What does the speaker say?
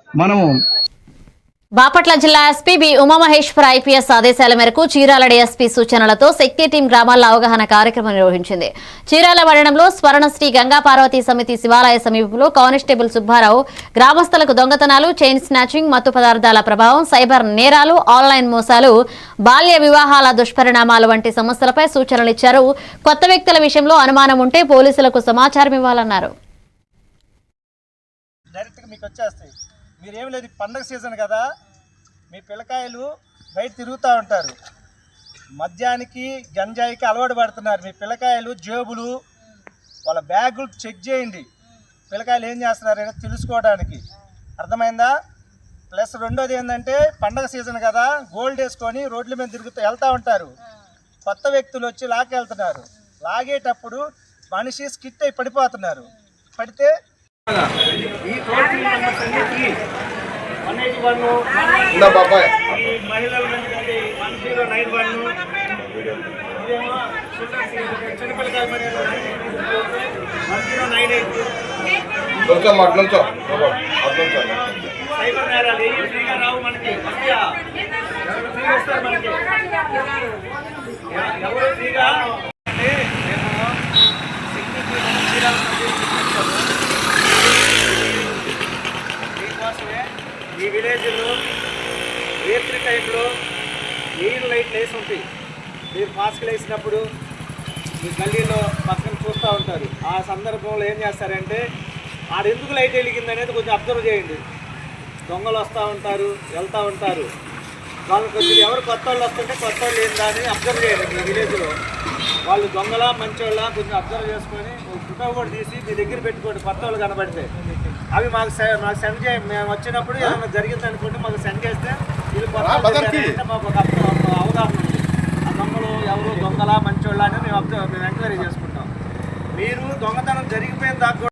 మనము బాపట్ల జిల్లా SP B Umamaheshwara IPS ఆదేశాల మేరకు చీరాల డీఎస్పీ సూచనలతో శక్తి టీం గ్రామాల్లో అవగాహన కార్యక్రమం నిర్వహించింది. చీరాల మండలంలో స్వర్ణశ్రీ గంగా పార్వతీ సమితి శివాలయ సమీపంలో కానిస్టేబుల్ సుబ్బారావు గ్రామస్తులకు దొంగతనాలు, చైన్ స్నాచింగ్, మత్తు పదార్థాల ప్రభావం, సైబర్ నేరాలు, ఆన్లైన్ మోసాలు, బాల్య వివాహాల దుష్పరిణామాలు వంటి సమస్యలపై సూచనలు ఇచ్చారు. కొత్త వ్యక్తుల విషయంలో అనుమానం ఉంటే పోలీసులకు సమాచారం ఇవ్వాలన్నారు. మీరేం లేదు, పండగ సీజన్ కదా, మీ పిల్లకాయలు బయట తిరుగుతూ ఉంటారు, మద్యానికి గంజాయికి అలవాటు పడుతున్నారు. మీ పిల్లకాయలు జేబులు వాళ్ళ బ్యాగులు చెక్ చేయండి, పిల్లకాయలు ఏం చేస్తున్నారని తెలుసుకోవడానికి, అర్థమైందా? ప్లస్ రెండోది ఏంటంటే పండగ సీజన్ కదా, గోల్డ్ వేసుకొని రోడ్ల మీద వెళ్తూ ఉంటారు, కొత్త వ్యక్తులు వచ్చి లాక్కెళ్తున్నారు, లాగేటప్పుడు మనిషి స్కిట్ అయి పడిపోతున్నారు. పడితే ఈ టోల్ ఫ్రీ నెంబర్స్ అన్ని ఫ్రీ. 181 మహిళల నుంచి 1091 ఇదేమో చిన్నపిల్లకాయలు 1098 సైబర్ నేరాలు ఏ ఫ్రీగా రావు మనకి, ఎవరు ఫ్రీగా వస్తారు మనకి, ఎవరు ఫ్రీగా అంటే మేము ఈ విలేజ్లో రాత్రి టైంలో నీరు లైట్లు వేసి ఉంటాయి. మీరు మాస్కులు వేసినప్పుడు మీ గల్లీలో పక్కన చూస్తూ ఉంటారు. ఆ సందర్భంలో ఏం చేస్తారంటే ఆడెందుకు లైట్ వెలిగింది అనేది కొంచెం అబ్జర్వ్ చేయండి. దొంగలు వస్తూ ఉంటారు, వెళ్తూ ఉంటారు, వాళ్ళు కొంచెం ఎవరు కొత్త వాళ్ళు వస్తుంటే కొత్త వాళ్ళు ఏందా అని అబ్జర్వ్ చేయండి. మీ విలేజ్లో వాళ్ళు దొంగలా మంచోళ్ళ కొంచెం అబ్జర్వ్ చేసుకొని ఫోటో కూడా తీసి మీ దగ్గర పెట్టుకోండి. కొత్త వాళ్ళు కనబడితే అవి మాకు సెండ్ చేయండి. మేము వచ్చినప్పుడు ఏమైనా జరిగింది అనుకుంటే మాకు సెండ్ చేస్తే ఇది కొత్త మాకు ఒక అవగాహన ఉంది. ఆ దొంగలు ఎవరు దొంగలా మంచోళ్ళ అని మేము ఎంక్వైరీ చేసుకుంటాం. మీరు దొంగతనం జరిగిపోయిన దాకా